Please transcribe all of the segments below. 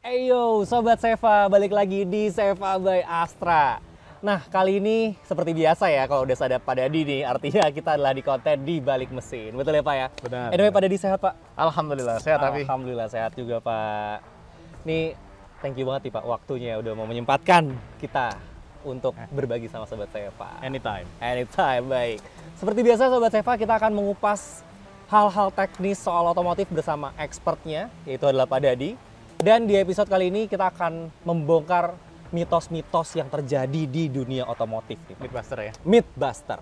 Eyo, Sobat Seva, balik lagi di Seva by Astra. Nah, kali ini seperti biasa ya, kalau udah sadar Pak Dadi nih, artinya kita adalah di konten di balik mesin. Betul ya Pak ya? Benar. Anyway, Pak Dadi sehat Pak? Alhamdulillah sehat tapi. Alhamdulillah sehat juga Pak. Nih, thank you banget nih Pak, waktunya udah mau menyempatkan kita untuk berbagi sama Sobat Seva. Anytime. Anytime, baik. Seperti biasa Sobat Seva, kita akan mengupas hal-hal teknis soal otomotif bersama expertnya, yaitu adalah Pak Dadi. Dan di episode kali ini kita akan membongkar mitos-mitos yang terjadi di dunia otomotif. Mythbuster ya? Mythbuster.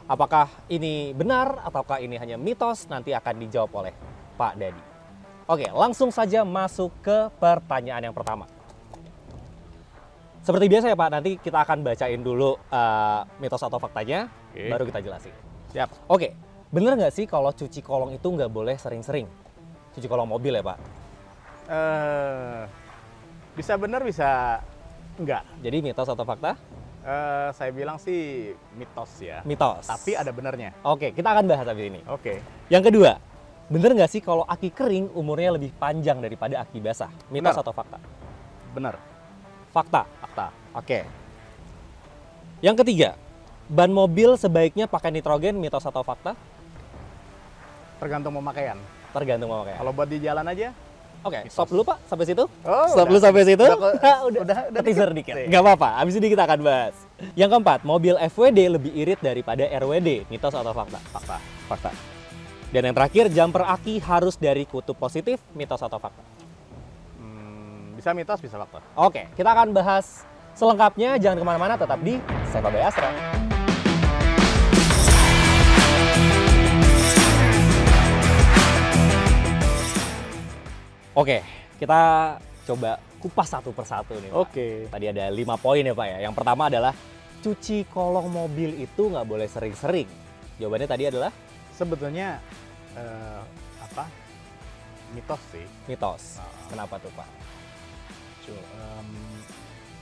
Apakah ini benar ataukah ini hanya mitos? Nanti akan dijawab oleh Pak Dadi. Oke, langsung saja masuk ke pertanyaan yang pertama. Seperti biasa ya Pak, nanti kita akan bacain dulu mitos atau faktanya, baru kita jelasin. Siap. Oke, bener nggak sih kalau cuci kolong itu nggak boleh sering-sering? Cuci kolong mobil ya Pak? Bisa benar, bisa enggak. Jadi mitos atau fakta? Saya bilang sih mitos ya. Mitos. Tapi ada benernya. Oke, kita akan bahas habis ini. Oke. Yang kedua, bener nggak sih kalau aki kering umurnya lebih panjang daripada aki basah? Mitos Benar. atau fakta? Benar. Fakta. Fakta. Oke. Yang ketiga, ban mobil sebaiknya pakai nitrogen, mitos atau fakta? Tergantung pemakaian. Tergantung pemakaian. Kalau buat di jalan aja. Oke, mitos. stop dulu Pak, sampai situ. Oh, Stop udah. dulu sampai situ. Udah Teaser dikit. Nggak apa-apa, abis ini kita akan bahas. Yang keempat, mobil FWD lebih irit daripada RWD, mitos atau fakta? Fakta. Fakta. Dan yang terakhir, jumper aki harus dari kutub positif, mitos atau fakta? Bisa mitos, bisa fakta. Oke, kita akan bahas selengkapnya. Jangan kemana-mana, tetap di Seva by Astra. Oke, kita coba kupas satu persatu nih Pak. Oke. Tadi ada 5 poin ya Pak ya. Yang pertama adalah cuci kolong mobil itu nggak boleh sering-sering. Jawabannya tadi adalah Sebetulnya mitos sih. mitos. Kenapa tuh Pak?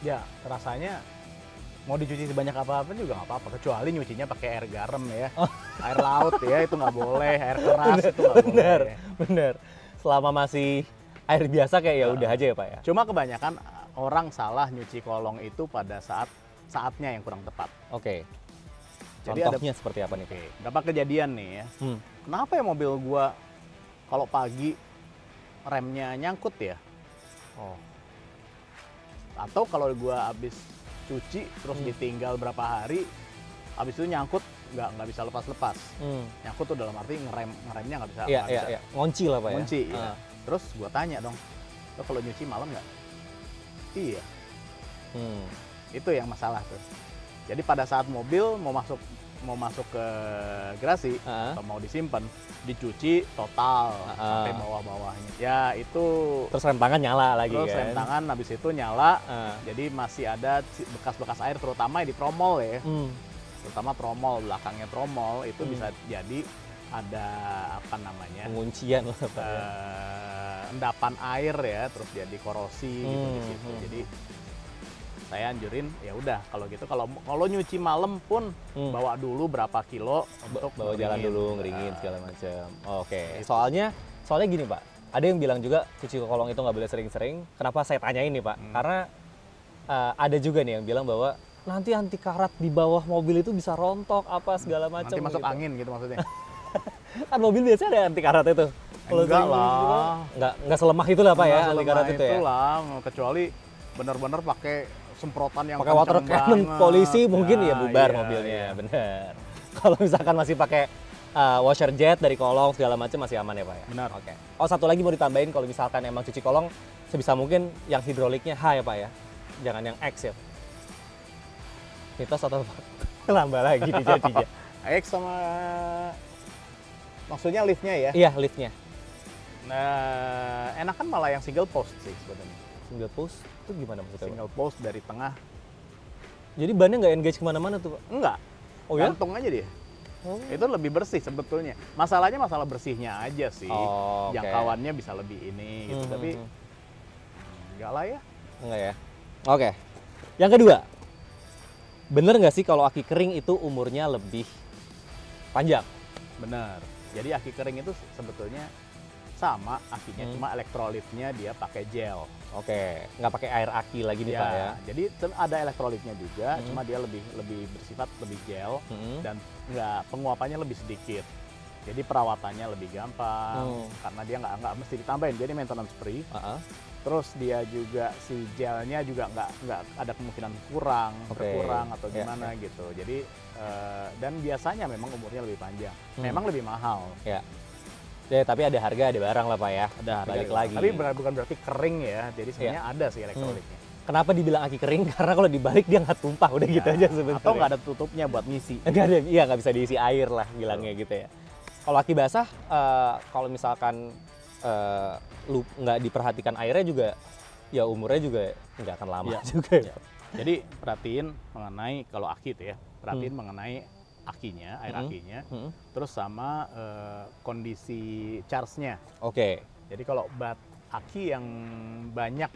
Ya rasanya mau dicuci sebanyak apa-apa juga nggak apa-apa, kecuali nyucinya pakai air garam ya. Air laut ya itu nggak boleh, air keras itu nggak Bener, boleh. bener. Selama masih air biasa kayak ya udah aja ya Pak ya. Cuma kebanyakan orang salah nyuci kolong itu pada saatnya yang kurang tepat. Oke. Jadi Contohnya seperti apa nih Pak? Berapa kejadian nih ya. Kenapa ya mobil gua kalau pagi remnya nyangkut ya? Oh. Atau kalau gua habis cuci terus ditinggal berapa hari, habis itu nyangkut nggak bisa lepas-lepas. Nyangkut tuh dalam arti ngeremnya nggak bisa. Iya, nggak iya, bisa. iya. Ngunci lah Pak ya. Kunci, ya. Terus gua tanya dong, lo kalau nyuci malam nggak? Iya, itu yang masalah tuh. Jadi pada saat mobil mau masuk ke garasi atau mau disimpan, dicuci total sampai bawah-bawahnya. Ya itu. Terus rem tangan nyala lagi Terus kan. rem tangan habis itu nyala, jadi masih ada bekas-bekas air terutama di tromol ya. Terutama tromol, belakangnya tromol itu bisa jadi ada apa namanya? Penguncian lah Pak ya. Endapan air ya, terus jadi korosi gitu di situ. Jadi saya anjurin ya udah kalau gitu kalau nyuci malam pun bawa dulu berapa kilo untuk Bawa jalan ngeringin. dulu, ngeringin segala macam. Oke. Soalnya gini Pak, ada yang bilang juga cuci kolong itu nggak boleh sering-sering. Kenapa saya tanyain nih Pak? Karena ada juga nih yang bilang bahwa nanti anti karat di bawah mobil itu bisa rontok apa segala macam. Nanti masuk gitu. angin gitu maksudnya. Kan mobil biasanya ada anti karat itu. Kalau Enggak sering lah. gitu, nggak selemah itu lah Pak ya, Nggak anti karat selemah itu ya. itulah, kecuali benar-benar pakai semprotan yang Pakai water kencang cannon banget. polisi mungkin ya Nah, bubar iya, mobilnya, iya. bener. Kalau misalkan masih pakai washer jet dari kolong segala macam masih aman ya Pak ya? Benar. Oke. Oh satu lagi mau ditambahin kalau misalkan emang cuci kolong sebisa mungkin yang hidroliknya H ya Pak ya? Jangan yang X ya? Mitos atau lambah lagi nih jadinya? X sama maksudnya liftnya ya. Iya liftnya. Nah, enakan malah yang single post sih sebenarnya. Single post itu gimana maksudnya Pak? Single post dari tengah. Jadi bannya nggak engage kemana-mana tuh Pak? Enggak. Oh ya? Gantung aja dia. Oh. Itu lebih bersih sebetulnya. Masalahnya masalah bersihnya aja sih. Oh, oke. Jangkauannya bisa lebih ini gitu. Tapi enggak lah ya. Enggak ya? Oke. Yang kedua, bener nggak sih kalau aki kering itu umurnya lebih panjang? Benar. Jadi aki kering itu sebetulnya Sama akinya, cuma elektrolitnya dia pakai gel. Oke, nggak pakai air aki lagi nih Pak ya. Jadi ada elektrolitnya juga, cuma dia lebih bersifat lebih gel dan penguapannya lebih sedikit. Jadi perawatannya lebih gampang karena dia nggak mesti ditambahin, jadi maintenance free. Terus dia juga si gelnya juga nggak ada kemungkinan berkurang atau gimana gitu. Jadi dan biasanya memang umurnya lebih panjang, memang lebih mahal. Ya, tapi ada harga, ada barang lah Pak ya. Ada harga balik lagi. Tapi bukan berarti kering ya. Jadi sebenarnya ada sih elektrolitnya. Kenapa dibilang aki kering? Karena kalau dibalik dia nggak tumpah, udah gitu aja sebenarnya. Atau nggak ada tutupnya buat ngisi. Nggak bisa diisi air lah bilangnya gitu ya. Kalau aki basah, kalau misalkan lu nggak diperhatikan airnya juga, ya umurnya juga nggak akan lama juga. Jadi perhatiin mengenai kalau aki itu ya, perhatiin mengenai akinya, air akinya, terus sama kondisi charge-nya. Jadi kalau aki yang banyak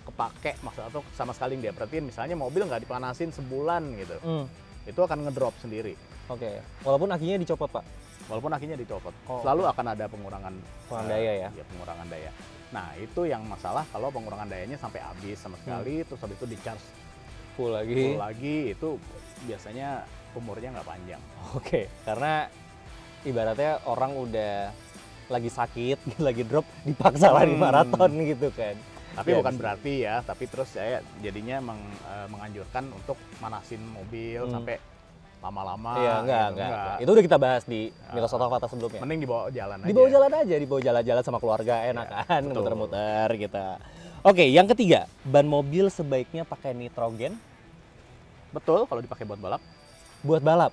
kepake, maksudnya atau sama sekali nggak perhatiin, misalnya mobil nggak dipanasin sebulan gitu, itu akan ngedrop sendiri. Walaupun akinya dicopot Pak? Walaupun akinya dicopot, selalu akan ada pengurangan daya ya? Ya, pengurangan daya. Nah itu yang masalah kalau pengurangan dayanya sampai habis sama sekali, terus habis itu di-charge full lagi, itu biasanya umurnya nggak panjang. Karena ibaratnya orang udah lagi sakit, lagi drop, dipaksa lari maraton gitu kan. Tapi bukan berarti ya, tapi terus saya jadinya menganjurkan untuk manasin mobil sampai lama-lama. Enggak. Itu udah kita bahas di Mitos atau Fakta sebelumnya. Mending dibawa jalan aja. Dibawa jalan-jalan sama keluarga, enak kan, muter-muter kita. Yang ketiga, ban mobil sebaiknya pakai nitrogen. Betul, kalau dipakai buat balap. Buat balap?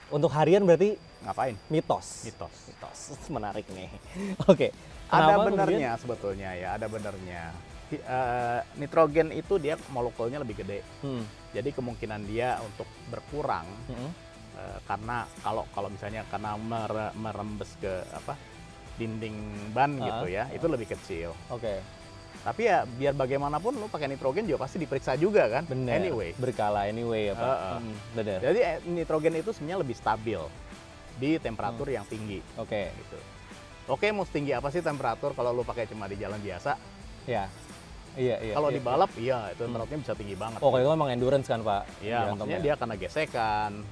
Untuk harian berarti ngapain? Mitos. Menarik nih. Ada benernya sebetulnya ya, ada benernya. Nitrogen itu dia molekulnya lebih gede. Jadi kemungkinan dia untuk berkurang karena kalau misalnya karena merembes ke dinding ban gitu ya, itu lebih kecil. Tapi ya biar bagaimanapun lu pakai nitrogen juga pasti diperiksa juga kan. Berkala ya Pak. Bener. Jadi nitrogen itu sebenarnya lebih stabil di temperatur yang tinggi. Gitu. Mau tinggi apa sih temperatur kalau lu pakai cuma di jalan biasa? Iya. Kalau di balap, itu temperaturnya bisa tinggi banget. Itu memang endurance kan Pak? Iya, maksudnya dia karena gesekan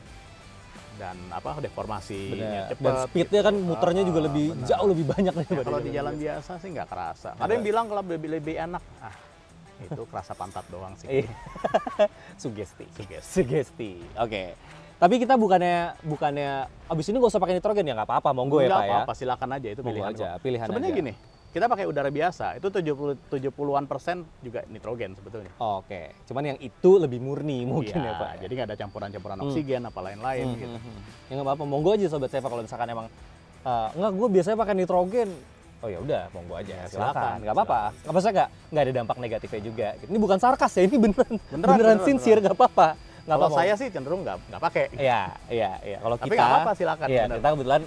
dan deformasinya cepat. Dan speednya kan muternya juga jauh lebih banyak nih. Kalau di jalan biasa sih nggak kerasa. Ada yang bilang kalau lebih enak. Itu kerasa pantat doang sih. Sugesti. Tapi kita bukannya abis ini nggak usah pakai nitrogen ya, nggak apa-apa, monggo ya Pak ya. Nggak apa-apa, silakan aja, itu pilihan. Sebenarnya gini, kita pakai udara biasa, itu 70-an% juga nitrogen sebetulnya. Cuman yang itu lebih murni mungkin ya Pak. Jadi nggak ada campuran-campuran oksigen apa lain-lain gitu. Ya nggak apa-apa, monggo aja sobat saya kalau misalkan emang nggak, gue biasanya pakai nitrogen. Ya udah, monggo aja, silakan. Nggak apa-apa. Nggak ada dampak negatifnya juga. Ini bukan sarkas ya, ini beneran sincere, nggak apa-apa. Kalau saya sih cenderung nggak pakai. Iya. Kalau kita, tapi nggak apa-apa, silakan. Iya, kita kebetulan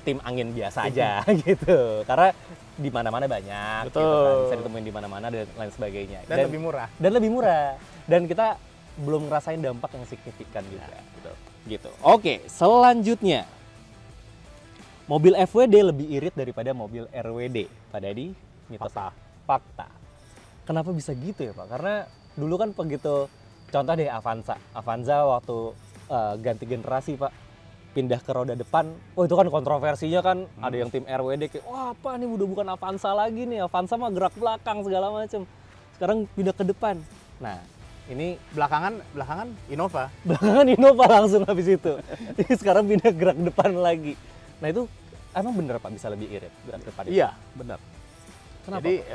tim angin biasa aja gitu. Karena di mana-mana banyak. Betul. Gitu kan. Bisa ditemuin di mana-mana dan lain sebagainya. Dan lebih murah. Dan kita belum ngerasain dampak yang signifikan juga. Gitu. Selanjutnya. Mobil FWD lebih irit daripada mobil RWD. Pak Dadi, mitos fakta. Kenapa bisa gitu ya Pak? Karena dulu kan begitu. Contoh deh Avanza waktu ganti generasi Pak, pindah ke roda depan, itu kan kontroversinya kan, ada yang tim RWD kayak, wah apa nih udah bukan Avanza lagi nih, Avanza mah gerak belakang segala macem, sekarang pindah ke depan. Nah ini belakangan Innova langsung habis itu. Sekarang pindah gerak depan lagi. Nah itu emang bener Pak bisa lebih irit gerak depan? Iya bener. Kenapa? Jadi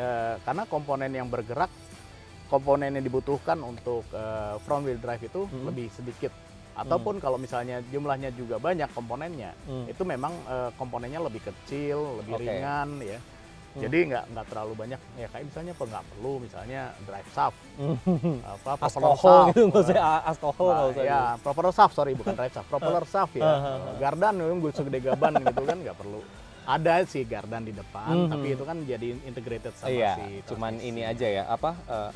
karena komponen yang bergerak, komponen yang dibutuhkan untuk front wheel drive itu lebih sedikit, ataupun kalau misalnya jumlahnya juga banyak komponennya, itu memang komponennya lebih kecil, lebih ringan ya. Jadi nggak terlalu banyak ya, kayak misalnya nggak perlu misalnya drive shaft, alkohol gitu, nggak usah alkohol, nggak usah. Ya propeller shaft, bukan drive shaft, propeller shaft ya. Gardan gue segede gaban gitu kan nggak perlu. Ada sih gardan di depan, tapi itu kan jadi integrated sama si transmisi. Cuman ini aja ya,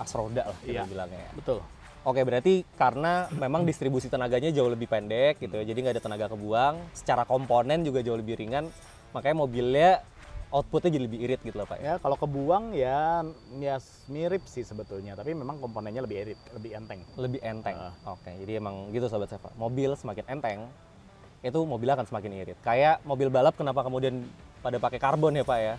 as roda lah kita bilangnya ya. Betul. Berarti karena memang distribusi tenaganya jauh lebih pendek gitu, jadi nggak ada tenaga kebuang, secara komponen juga jauh lebih ringan, makanya mobilnya outputnya jadi lebih irit gitu loh Pak. Ya kalau kebuang ya mirip sih sebetulnya, tapi memang komponennya lebih irit, lebih enteng. Lebih enteng. Oke, jadi emang gitu Sobat Seva. Mobil semakin enteng, itu mobilnya akan semakin irit. Kayak mobil balap kenapa kemudian pada pakai karbon ya Pak ya?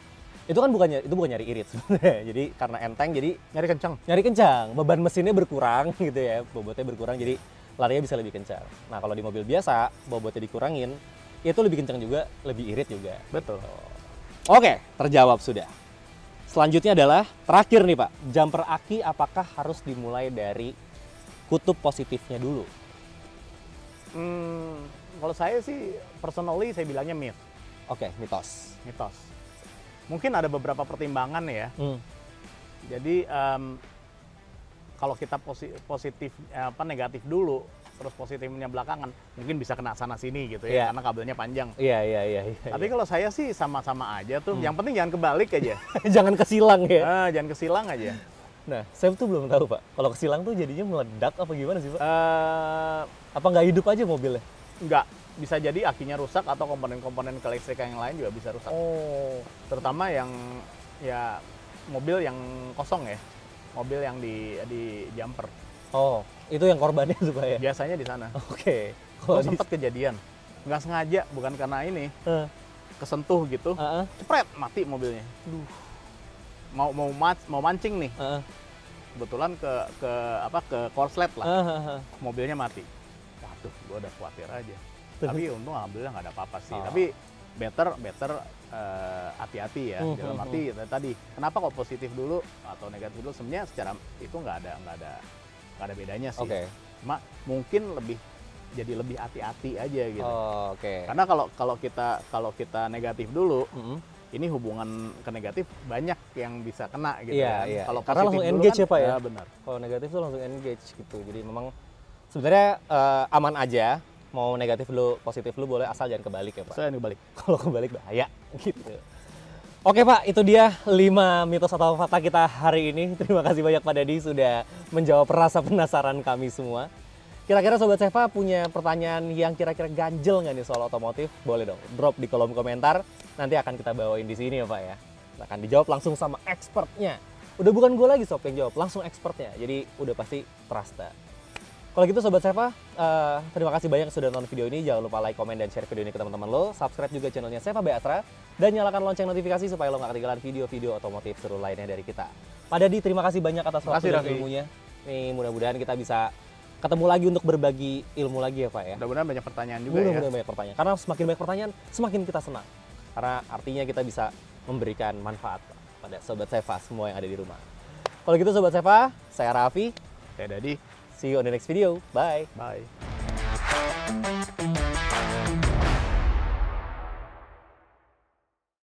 Itu kan bukan nyari irit sebenarnya. Jadi karena enteng jadi nyari kencang. Beban mesinnya berkurang gitu ya, bobotnya berkurang jadi larinya bisa lebih kencang. Nah, kalau di mobil biasa bobotnya dikurangin, itu lebih kencang juga, lebih irit juga. Betul. Oke, terjawab sudah. Selanjutnya adalah terakhir nih Pak, jumper aki apakah harus dimulai dari kutub positifnya dulu? Kalau saya sih personally saya bilangnya myth. Oke, mitos. Mungkin ada beberapa pertimbangan ya. Jadi kalau kita positif negatif dulu, terus positifnya belakangan, mungkin bisa kena sana sini gitu ya, karena kabelnya panjang. Iya. Tapi kalau saya sih sama-sama aja tuh. Yang penting jangan kebalik aja. Jangan kesilang ya. Jangan kesilang aja. Nah, saya tuh belum tahu Pak. Kalau kesilang tuh jadinya meledak apa gimana sih Pak? Apa nggak hidup aja mobilnya? Nggak. Bisa jadi akinya rusak atau komponen-komponen kelistrikan yang lain juga bisa rusak. Terutama yang ya mobil yang kosong ya. Mobil yang di jumper. Oh, itu yang korbannya tuh Pak ya? Biasanya di sana. Oke. Kalau sempat kejadian, nggak sengaja, bukan karena ini, kesentuh gitu, cepret mati mobilnya. Mau mancing nih, kebetulan ke korslet lah, mobilnya mati. Waduh, gue udah khawatir aja. Tapi untung alhamdulillah nggak ada apa-apa sih. Tapi better hati-hati ya. Dalam arti tadi, kenapa kok positif dulu atau negatif dulu? Sebenarnya secara itu nggak ada bedanya sih. Cuma mungkin jadi lebih hati-hati aja gitu. Karena kalau kita negatif dulu, ini hubungan ke negatif banyak yang bisa kena gitu. Kalau karena langsung engage kan, ya Pak ya. Benar. Kalau negatif tuh langsung engage gitu. Jadi memang sebenarnya aman aja. Mau negatif dulu, positif dulu boleh, asal jangan kebalik ya Pak. Jangan kebalik. Kalau kebalik bahaya gitu. Oke Pak, itu dia 5 mitos atau fakta kita hari ini. Terima kasih banyak Pak Dadi sudah menjawab rasa penasaran kami semua. Kira-kira Sobat Seva punya pertanyaan yang kira-kira ganjel nggak nih soal otomotif? Boleh dong, drop di kolom komentar. Nanti akan kita bawain di sini ya Pak ya. Akan dijawab langsung sama expertnya. Udah bukan gue lagi Sob yang jawab, langsung expertnya. Jadi udah pasti trusted. Kalau gitu Sobat Seva, terima kasih banyak sudah nonton video ini. Jangan lupa like, komen, dan share video ini ke teman-teman lo. Subscribe juga channelnya Seva by Astra. Dan nyalakan lonceng notifikasi supaya lo nggak ketinggalan video-video otomotif seru lainnya dari kita. Pak Dadi, terima kasih banyak atas waktu dan ilmunya. Nih, mudah-mudahan kita bisa ketemu lagi untuk berbagi ilmu lagi ya Pak ya. Mudah-mudahan banyak pertanyaan juga Mudah-mudahan banyak pertanyaan. Karena semakin banyak pertanyaan, semakin kita senang. Karena artinya kita bisa memberikan manfaat pada Sobat Seva semua yang ada di rumah. Kalau gitu Sobat Seva, saya Raffi. Saya Dadi. See you on the next video. Bye. Bye.